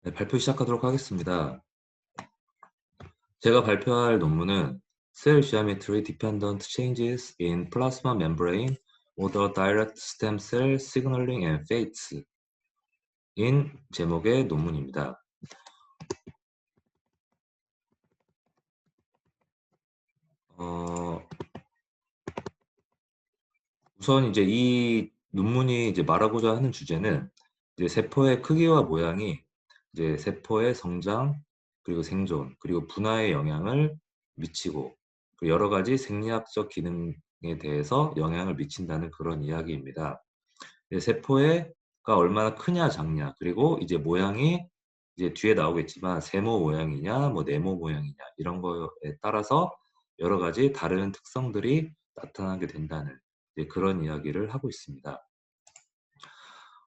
네, 발표 시작하도록 하겠습니다. 제가 발표할 논문은 Cell Geometry Dependent Changes in Plasma Membrane or the Direct Stem Cell Signaling and Fates 인 제목의 논문입니다. 우선 이제 이 논문이 이제 말하고자 하는 주제는 이제 세포의 크기와 모양이 이제 세포의 성장 그리고 생존 그리고 분화에 영향을 미치고 그 여러 가지 생리학적 기능에 대해서 영향을 미친다는 그런 이야기입니다. 이제 세포가 얼마나 크냐 작냐 그리고 이제 모양이 이제 뒤에 나오겠지만 세모 모양이냐 뭐 네모 모양이냐 이런 거에 따라서 여러 가지 다른 특성들이 나타나게 된다는 그런 이야기를 하고 있습니다.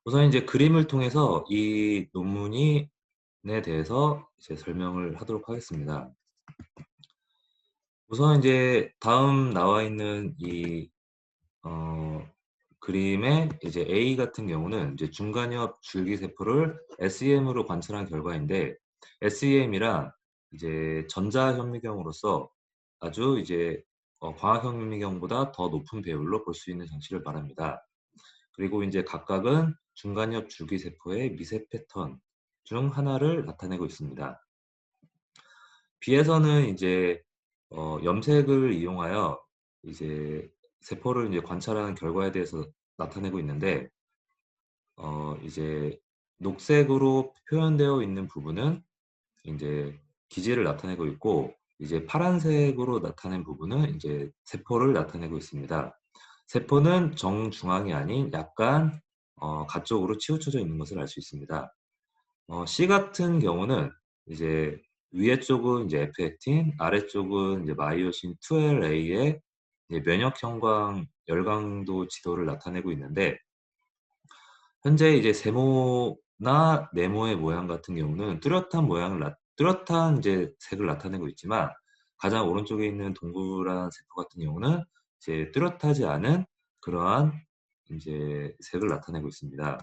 우선 이제 그림을 통해서 이 논문에 대해서 이제 설명을 하도록 하겠습니다. 우선 이제 다음 나와 있는 이 그림의 이제 A 같은 경우는 이제 중간엽 줄기세포를 SEM으로 관찰한 결과인데, SEM이란 이제 전자현미경으로서 아주 이제 광학현미경보다 더 높은 배율로 볼 수 있는 장치를 말합니다. 그리고 이제 각각은 중간엽 줄기세포의 미세 패턴 중 하나를 나타내고 있습니다. B에서는 이제 염색을 이용하여 이제 세포를 이제 관찰하는 결과에 대해서 나타내고 있는데, 이제 녹색으로 표현되어 있는 부분은 이제 기질을 나타내고 있고, 이제 파란색으로 나타낸 부분은 이제 세포를 나타내고 있습니다. 세포는 정중앙이 아닌 약간 가쪽으로 치우쳐져 있는 것을 알 수 있습니다. C 같은 경우는 이제 위에 쪽은 이제 F-액틴, 아래쪽은 이제 마이오신 2LA의 면역 형광 열강도 지도를 나타내고 있는데, 현재 이제 세모나 네모의 모양 같은 경우는 뚜렷한 이제 색을 나타내고 있지만, 가장 오른쪽에 있는 동그란 세포 같은 경우는 이제 뚜렷하지 않은 그러한 이제 색을 나타내고 있습니다.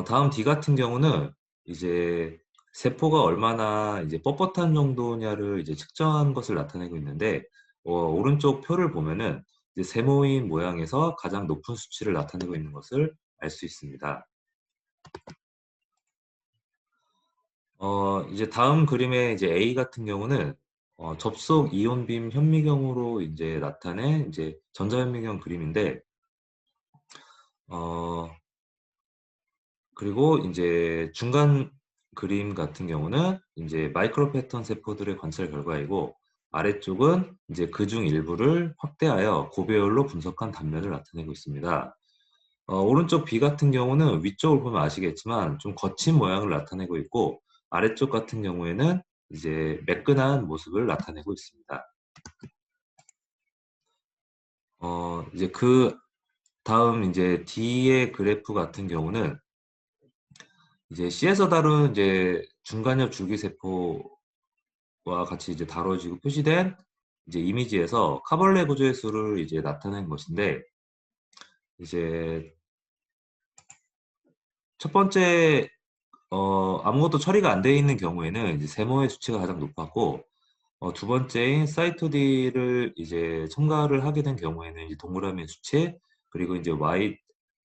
다음 D 같은 경우는 이제 세포가 얼마나 이제 뻣뻣한 정도냐를 이제 측정한 것을 나타내고 있는데, 오른쪽 표를 보면은 이제 세모인 모양에서 가장 높은 수치를 나타내고 있는 것을 알 수 있습니다. 이제 다음 그림의 이제 A 같은 경우는 접속 이온빔 현미경으로 이제 나타낸 이제 전자현미경 그림인데, 어, 그리고 이제 중간 그림 같은 경우는 이제 마이크로 패턴 세포들의 관찰 결과이고, 아래쪽은 이제 그중 일부를 확대하여 고배율로 분석한 단면을 나타내고 있습니다. 오른쪽 B 같은 경우는 위쪽을 보면 아시겠지만 좀 거친 모양을 나타내고 있고, 아래쪽 같은 경우에는 이제 매끈한 모습을 나타내고 있습니다. 이제 그 다음 이제 D의 그래프 같은 경우는 이제 C에서 다룬 이제 중간엽 줄기세포와 같이 이제 다뤄지고 표시된 이제 이미지에서 카벌레 구조의 수를 이제 나타낸 것인데, 이제 첫 번째 아무것도 처리가 안 되어 있는 경우에는 이제 세모의 수치가 가장 높았고, 두 번째인 사이토 D를 이제 첨가를 하게 된 경우에는 이제 동그라미 수치, 그리고 이제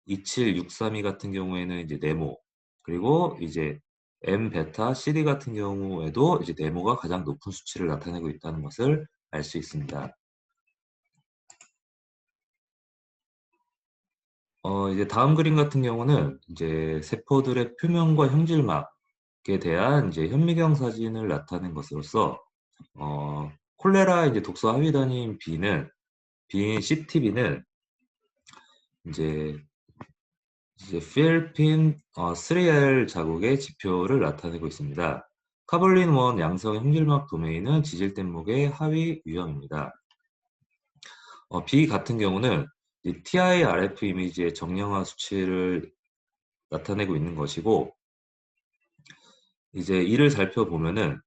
Y27632 같은 경우에는 이제 네모, 그리고 이제 M 베타 CD 같은 경우에도 이제 네모가 가장 높은 수치를 나타내고 있다는 것을 알 수 있습니다. 이제 다음 그림 같은 경우는 이제 세포들의 표면과 형질막에 대한 이제 현미경 사진을 나타낸 것으로서, 콜레라 이제 독소 하위 단위인 B인 CTB는 이제 필핀 3R 자국의 지표를 나타내고 있습니다. 카볼린 1 양성 형질막 도메인은 지질뗏목의 하위 유형입니다. B 같은 경우는 이 TIRF 이미지의 정량화 수치를 나타내고 있는 것이고, 이제 이를 살펴보면은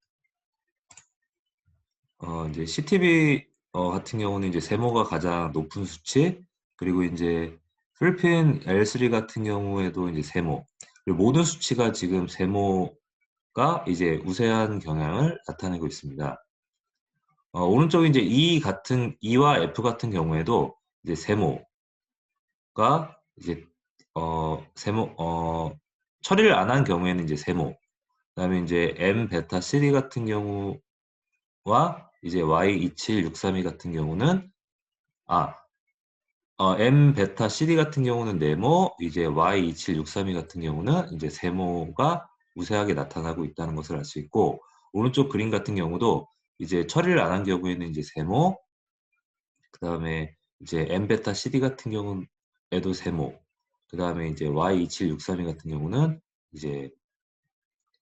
이제 CTB 같은 경우는 이제 세모가 가장 높은 수치, 그리고 이제 필핀 L3 같은 경우에도 이제 세모, 그리고 모든 수치가 지금 세모가 이제 우세한 경향을 나타내고 있습니다. 오른쪽 이제 E와 F 같은 경우에도 이제 세모가 이제 세모 처리를 안 한 경우에는 이제 세모, 그다음에 이제 M 베타 CD 같은 경우와 이제 Y27632 같은 경우는 M 베타 CD 같은 경우는 네모, 이제 Y27632 같은 경우는 이제 세모가 우세하게 나타나고 있다는 것을 알 수 있고, 오른쪽 그림 같은 경우도 이제 처리를 안 한 경우에는 이제 세모, 그 다음에 이제 M 베타 CD 같은 경우에도 세모, 그 다음에 이제 Y27632 같은 경우는 이제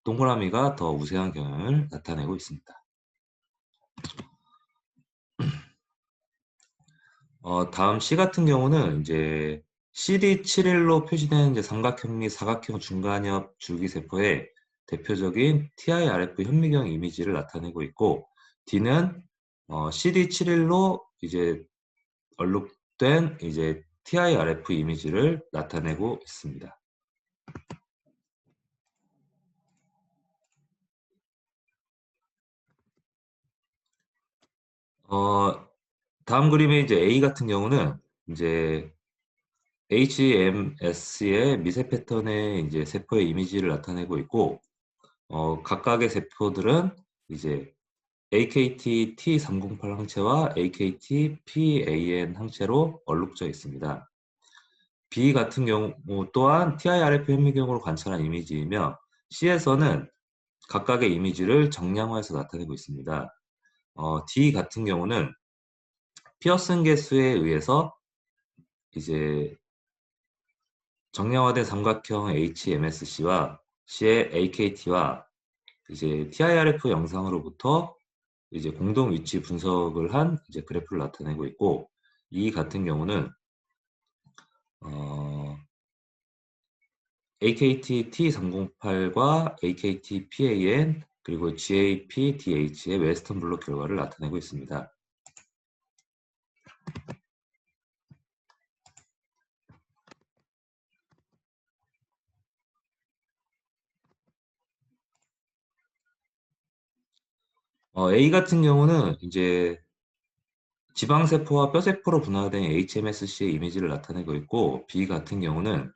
동그라미가 더 우세한 경향을 나타내고 있습니다. 다음 C 같은 경우는 이제 CD71로 표시되는 이제 삼각형 및 사각형 중간엽 줄기세포의 대표적인 TIRF 현미경 이미지를 나타내고 있고, D는 CD71로 이제 얼룩된 이제 TIRF 이미지를 나타내고 있습니다. 다음 그림의 이제 A 같은 경우는 이제 HMS의 미세 패턴의 이제 세포의 이미지를 나타내고 있고, 각각의 세포들은 이제 AKT T308 항체와 AKT PAN 항체로 얼룩져 있습니다. B 같은 경우 또한 TIRF 현미경으로 관찰한 이미지이며, C에서는 각각의 이미지를 정량화해서 나타내고 있습니다. D 같은 경우는 피어슨 개수에 의해서 이제 정량화된 삼각형 HMSC와 C의 AKT와 이제 TIRF 영상으로부터 이제 공동 위치 분석을 한 이제 그래프를 나타내고 있고, 이 같은 경우는 AKT T308과 AKT PAN 그리고 GAP-DH의 웨스턴 블롯 결과를 나타내고 있습니다. A 같은 경우는 이제 지방세포와 뼈세포로 분화된 HMSC의 이미지를 나타내고 있고, B 같은 경우는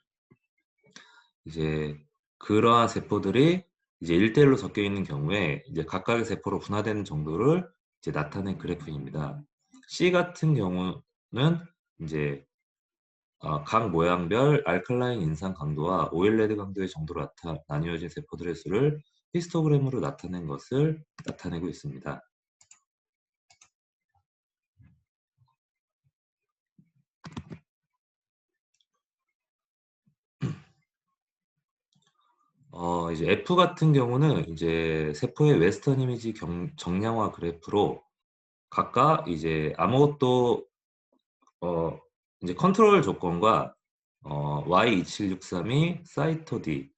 이제 그러한 세포들이 이제 1대1로 섞여 있는 경우에 이제 각각의 세포로 분화되는 정도를 이제 나타낸 그래프입니다. C 같은 경우는 이제 각 모양별 알칼라인 인상 강도와 오일레드 강도의 정도로 나뉘어진 세포들의 수를 히스토그램으로 나타낸 것을 나타내고 있습니다. 이제 F 같은 경우는 이제 세포의 웨스턴 이미지 정량화 그래프로 각각 이제 아무것도 이제 컨트롤 조건과 Y27632, 사이토디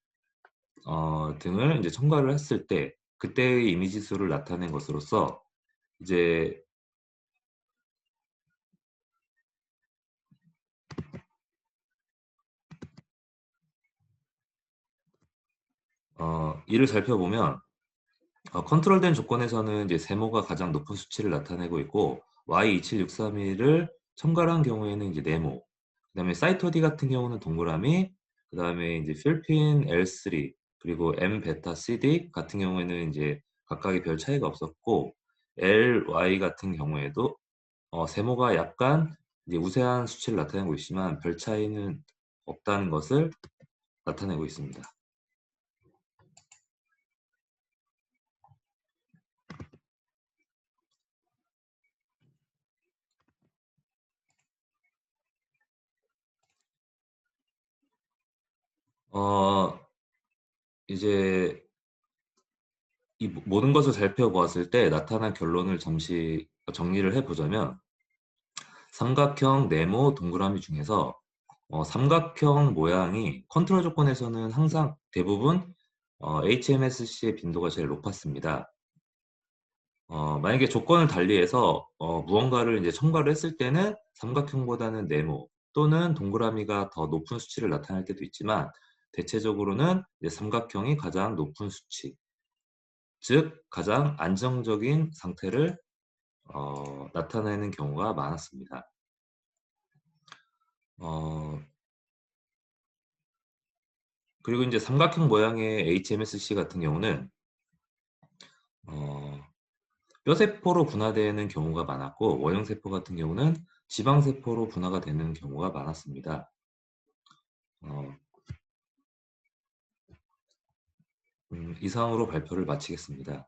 등을 이제 첨가를 했을 때 그때의 이미지 수를 나타낸 것으로서 이제 이를 살펴보면 컨트롤된 조건에서는 이제 세모가 가장 높은 수치를 나타내고 있고, Y27632를 첨가한 경우에는 이제 네모, 그다음에 사이토디 같은 경우는 동그라미, 그다음에 이제 필핀 L3 그리고 M 베타 CD 같은 경우에는 이제 각각의 별 차이가 없었고, LY 같은 경우에도 세모가 약간 이제 우세한 수치를 나타내고 있지만 별 차이는 없다는 것을 나타내고 있습니다. 어, 이제 이 모든 것을 살펴보았을 때 나타난 결론을 잠시 정리를 해보자면, 삼각형, 네모, 동그라미 중에서 삼각형 모양이 컨트롤 조건에서는 항상 대부분 HMSC의 빈도가 제일 높았습니다. 만약에 조건을 달리해서 무언가를 이제 첨가를 했을 때는 삼각형보다는 네모 또는 동그라미가 더 높은 수치를 나타낼 때도 있지만, 대체적으로는 이제 삼각형이 가장 높은 수치, 즉 가장 안정적인 상태를 나타내는 경우가 많았습니다. 어, 그리고 이제 삼각형 모양의 HMSC 같은 경우는 어, 뼈세포로 분화되는 경우가 많았고, 원형세포 같은 경우는 지방세포로 분화가 되는 경우가 많았습니다. 어, 이상으로 발표를 마치겠습니다.